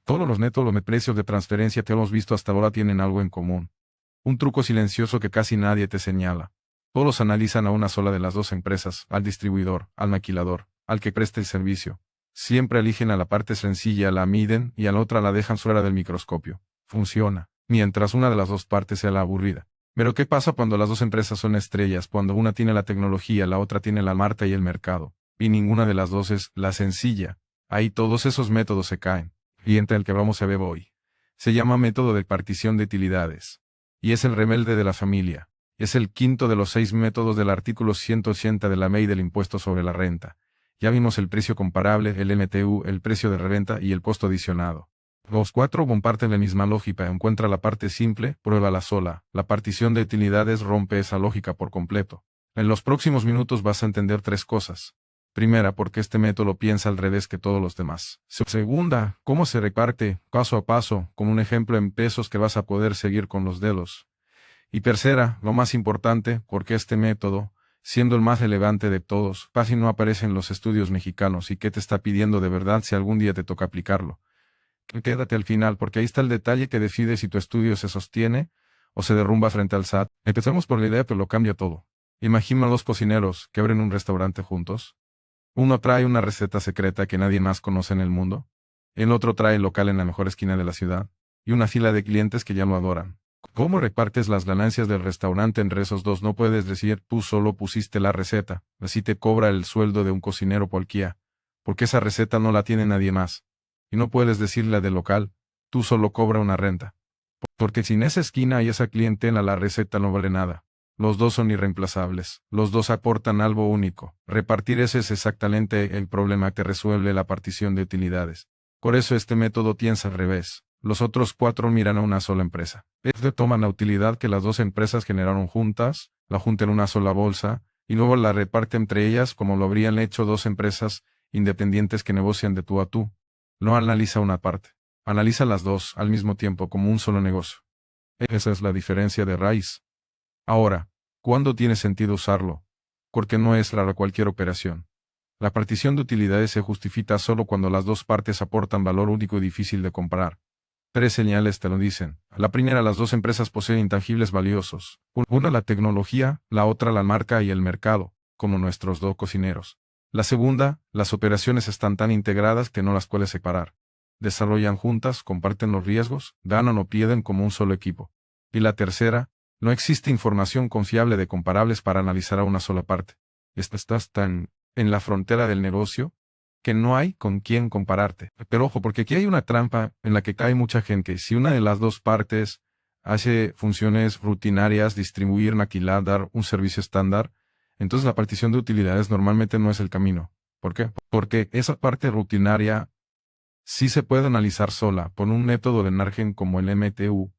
Todos los netos, los precios de transferencia que hemos visto hasta ahora tienen algo en común. Un truco silencioso que casi nadie te señala. Todos analizan a una sola de las dos empresas, al distribuidor, al maquilador, al que preste el servicio. Siempre eligen a la parte sencilla, la miden y a la otra la dejan fuera del microscopio. Funciona, mientras una de las dos partes sea la aburrida. Pero ¿qué pasa cuando las dos empresas son estrellas? Cuando una tiene la tecnología, la otra tiene la marca y el mercado. Y ninguna de las dos es la sencilla. Ahí todos esos métodos se caen. Y entre el que vamos a ver hoy. Se llama método de partición de utilidades. Y es el rebelde de la familia. Es el quinto de los 6 métodos del artículo 180 de la Ley del Impuesto sobre la Renta. Ya vimos el precio comparable, el MTU, el precio de reventa y el costo adicionado. Los 4 comparten la misma lógica. Encuentra la parte simple, pruébala sola. La partición de utilidades rompe esa lógica por completo. En los próximos minutos vas a entender 3 cosas. Primera, porque este método piensa al revés que todos los demás. Segunda, cómo se reparte, paso a paso, con un ejemplo en pesos que vas a poder seguir con los dedos. Y tercera, lo más importante, porque este método, siendo el más relevante de todos, casi no aparece en los estudios mexicanos y qué te está pidiendo de verdad si algún día te toca aplicarlo. Quédate al final, porque ahí está el detalle que decide si tu estudio se sostiene o se derrumba frente al SAT. Empezamos por la idea, pero lo cambia todo. Imagina a 2 cocineros que abren un restaurante juntos. Uno trae una receta secreta que nadie más conoce en el mundo. El otro trae el local en la mejor esquina de la ciudad. Y una fila de clientes que ya lo adoran. ¿Cómo repartes las ganancias del restaurante entre esos dos? No puedes decir, tú solo pusiste la receta, así te cobra el sueldo de un cocinero cualquiera. Porque esa receta no la tiene nadie más. Y no puedes decir la del local, tú solo cobra una renta. Porque sin esa esquina y esa clientela la receta no vale nada. Los dos son irreemplazables, los dos aportan algo único. Repartir ese es exactamente el problema que resuelve la partición de utilidades. Por eso este método piensa al revés. Los otros 4 miran a una sola empresa. Este toman la utilidad que las 2 empresas generaron juntas, la juntan en una sola bolsa, y luego la reparten entre ellas como lo habrían hecho 2 empresas independientes que negocian de tú a tú. No analiza una parte. Analiza las 2 al mismo tiempo como un solo negocio. Esa es la diferencia de raíz. Ahora, ¿cuándo tiene sentido usarlo? Porque no es rara cualquier operación. La partición de utilidades se justifica solo cuando las 2 partes aportan valor único y difícil de comparar. 3 señales te lo dicen. La primera, las 2 empresas poseen intangibles valiosos. Una la tecnología, la otra la marca y el mercado, como nuestros 2 cocineros. La segunda, las operaciones están tan integradas que no las puedes separar. Desarrollan juntas, comparten los riesgos, ganan o pierden como un solo equipo. Y la tercera, no existe información confiable de comparables para analizar a una sola parte. Estás tan en la frontera del negocio que no hay con quién compararte. Pero ojo, porque aquí hay una trampa en la que cae mucha gente. Si una de las 2 partes hace funciones rutinarias, distribuir, maquilar, dar un servicio estándar, entonces la partición de utilidades normalmente no es el camino. ¿Por qué? Porque esa parte rutinaria sí se puede analizar sola por un método de margen como el MTU,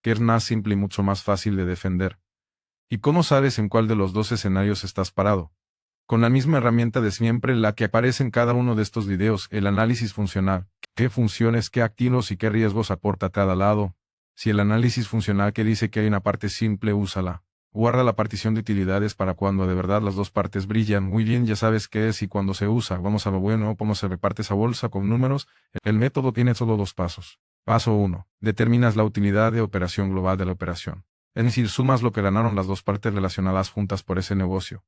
que es más simple y mucho más fácil de defender. ¿Y cómo sabes en cuál de los 2 escenarios estás parado? Con la misma herramienta de siempre, la que aparece en cada uno de estos videos, el análisis funcional. ¿Qué funciones, qué activos y qué riesgos aporta cada lado? Si el análisis funcional que dice que hay una parte simple, úsala. Guarda la partición de utilidades para cuando de verdad las 2 partes brillan. Muy bien, ya sabes qué es y cuándo se usa. Vamos a lo bueno, cómo se reparte esa bolsa con números. El método tiene solo 2 pasos. Paso 1. Determinas la utilidad de operación global de la operación. Es decir, sumas lo que ganaron las 2 partes relacionadas juntas por ese negocio.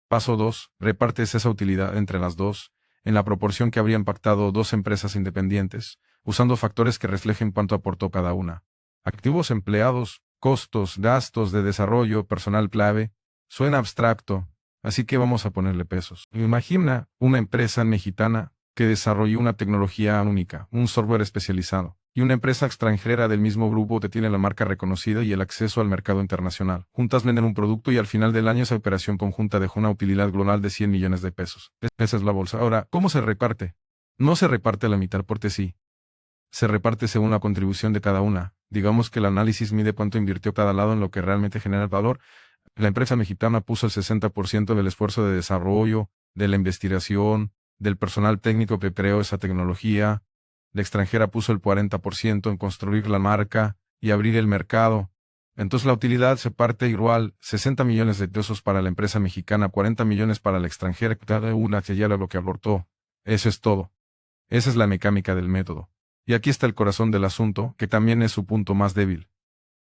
Paso 2. Repartes esa utilidad entre las 2, en la proporción que habrían pactado 2 empresas independientes, usando factores que reflejen cuánto aportó cada una. Activos empleados, costos, gastos de desarrollo, personal clave. Suena abstracto, así que vamos a ponerle pesos. Imagina una empresa mexicana que desarrolló una tecnología única, un software especializado, y una empresa extranjera del mismo grupo que tiene la marca reconocida y el acceso al mercado internacional. Juntas venden un producto y al final del año esa operación conjunta dejó una utilidad global de 100 millones de pesos. Esa es la bolsa. Ahora, ¿cómo se reparte? No se reparte a la mitad porque sí. Se reparte según la contribución de cada una. Digamos que el análisis mide cuánto invirtió cada lado en lo que realmente genera el valor. La empresa mexicana puso el 60% del esfuerzo de desarrollo, de la investigación, del personal técnico que creó esa tecnología. La extranjera puso el 40% en construir la marca y abrir el mercado. Entonces la utilidad se parte igual, 60 millones de pesos para la empresa mexicana, 40 millones para la extranjera, cada una que ya era lo que aportó. Eso es todo. Esa es la mecánica del método. Y aquí está el corazón del asunto, que también es su punto más débil.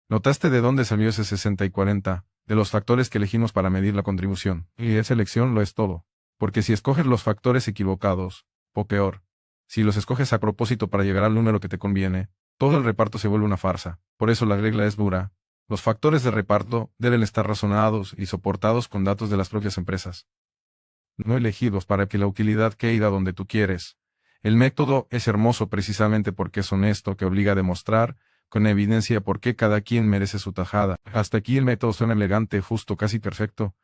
¿Notaste de dónde salió ese 60 y 40? De los factores que elegimos para medir la contribución. Y esa elección lo es todo. Porque si escoges los factores equivocados, o peor, si los escoges a propósito para llegar al número que te conviene, todo el reparto se vuelve una farsa. Por eso la regla es dura. Los factores de reparto deben estar razonados y soportados con datos de las propias empresas, no elegidos para que la utilidad quede donde tú quieres. El método es hermoso precisamente porque es honesto, que obliga a demostrar, con evidencia, por qué cada quien merece su tajada. Hasta aquí el método suena elegante, justo, casi perfecto.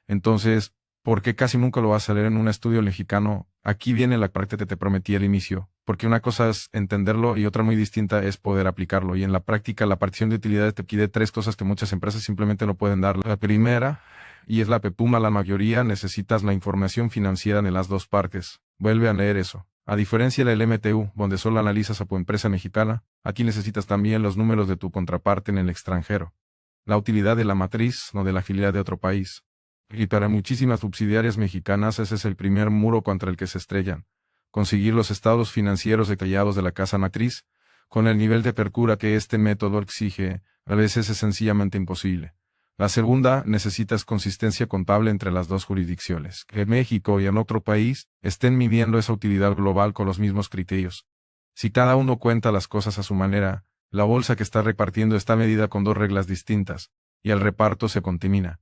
Entonces, ¿por qué casi nunca lo vas a leer en un estudio mexicano? Aquí viene la parte que te prometí al inicio, porque una cosa es entenderlo y otra muy distinta es poder aplicarlo. Y en la práctica, la partición de utilidades te pide tres cosas que muchas empresas simplemente no pueden dar. La primera, y es la pepuma, la mayoría necesitas la información financiera de las dos partes. Vuelve a leer eso. A diferencia del MTU, donde solo analizas a tu empresa mexicana, aquí necesitas también los números de tu contraparte en el extranjero. La utilidad de la matriz, no de la filial de otro país. Y para muchísimas subsidiarias mexicanas ese es el primer muro contra el que se estrellan. Conseguir los estados financieros detallados de la casa matriz, con el nivel de percura que este método exige, a veces es sencillamente imposible. La segunda, necesitas consistencia contable entre las dos jurisdicciones. Que en México y en otro país estén midiendo esa utilidad global con los mismos criterios. Si cada uno cuenta las cosas a su manera, la bolsa que está repartiendo está medida con dos reglas distintas, y el reparto se contamina.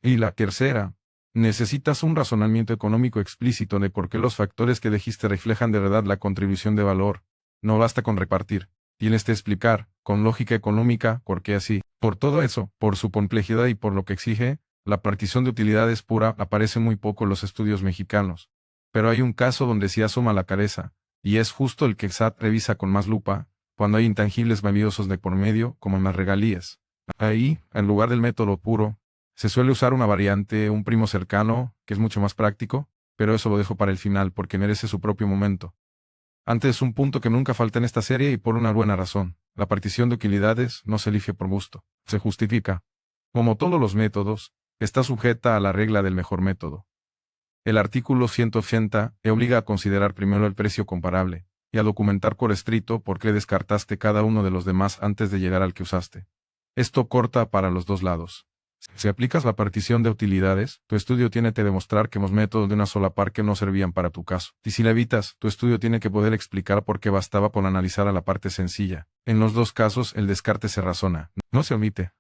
Y la tercera, necesitas un razonamiento económico explícito de por qué los factores que dijiste reflejan de verdad la contribución de valor. No basta con repartir. Tienes que explicar, con lógica económica, por qué así. Por todo eso, por su complejidad y por lo que exige, la partición de utilidades pura aparece muy poco en los estudios mexicanos. Pero hay un caso donde sí asoma la cabeza, y es justo el que SAT revisa con más lupa, cuando hay intangibles valiosos de por medio, como en las regalías. Ahí, en lugar del método puro, se suele usar una variante, un primo cercano, que es mucho más práctico, pero eso lo dejo para el final porque merece su propio momento. Antes, un punto que nunca falta en esta serie y por una buena razón. La partición de utilidades no se elige por gusto, se justifica. Como todos los métodos, está sujeta a la regla del mejor método. El artículo 180 te obliga a considerar primero el precio comparable, y a documentar por escrito por qué descartaste cada uno de los demás antes de llegar al que usaste. Esto corta para los dos lados. Si aplicas la partición de utilidades, tu estudio tiene que demostrar que los métodos de una sola parte no servían para tu caso. Y si la evitas, tu estudio tiene que poder explicar por qué bastaba con analizar a la parte sencilla. En los dos casos, el descarte se razona, no se omite.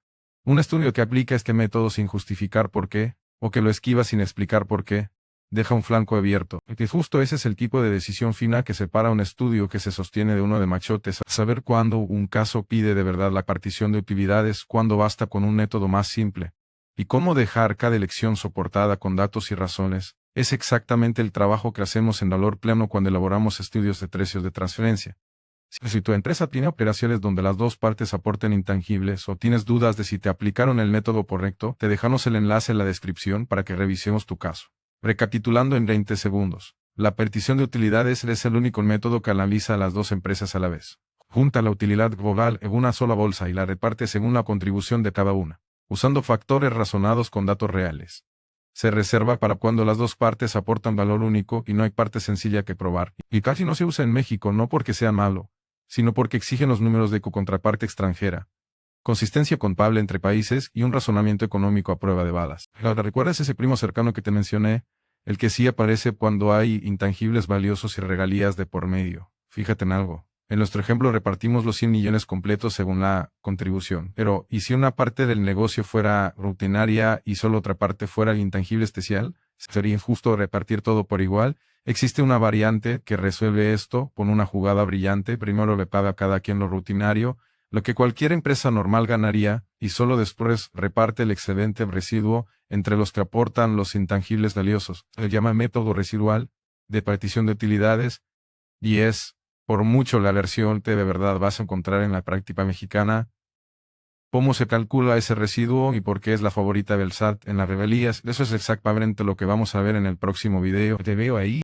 Un estudio que aplica este método sin justificar por qué, o que lo esquiva sin explicar por qué, deja un flanco abierto. Y justo ese es el tipo de decisión fina que separa un estudio que se sostiene de uno de machotes. Saber cuándo un caso pide de verdad la partición de utilidades, cuándo basta con un método más simple. Y cómo dejar cada elección soportada con datos y razones, es exactamente el trabajo que hacemos en Valor Pleno cuando elaboramos estudios de precios de transferencia. Si tu empresa tiene operaciones donde las dos partes aporten intangibles o tienes dudas de si te aplicaron el método correcto, te dejamos el enlace en la descripción para que revisemos tu caso. Recapitulando en 20 segundos. La partición de utilidades es el único método que analiza a las dos empresas a la vez. Junta la utilidad global en una sola bolsa y la reparte según la contribución de cada una, usando factores razonados con datos reales. Se reserva para cuando las dos partes aportan valor único y no hay parte sencilla que probar. Y casi no se usa en México no porque sea malo, sino porque exigen los números de tu contraparte extranjera, consistencia contable entre países y un razonamiento económico a prueba de balas. ¿Recuerdas ese primo cercano que te mencioné? El que sí aparece cuando hay intangibles valiosos y regalías de por medio. Fíjate en algo. En nuestro ejemplo repartimos los 100 millones completos según la contribución. Pero, ¿y si una parte del negocio fuera rutinaria y solo otra parte fuera el intangible especial? ¿Sería injusto repartir todo por igual? Existe una variante que resuelve esto con una jugada brillante. Primero le paga a cada quien lo rutinario, lo que cualquier empresa normal ganaría, y solo después reparte el excedente residuo entre los que aportan los intangibles valiosos. Se llama método residual de partición de utilidades, y es, por mucho, la versión que de verdad vas a encontrar en la práctica mexicana. ¿Cómo se calcula ese residuo y por qué es la favorita del SAT en las regalías? Eso es exactamente lo que vamos a ver en el próximo video. Te veo ahí.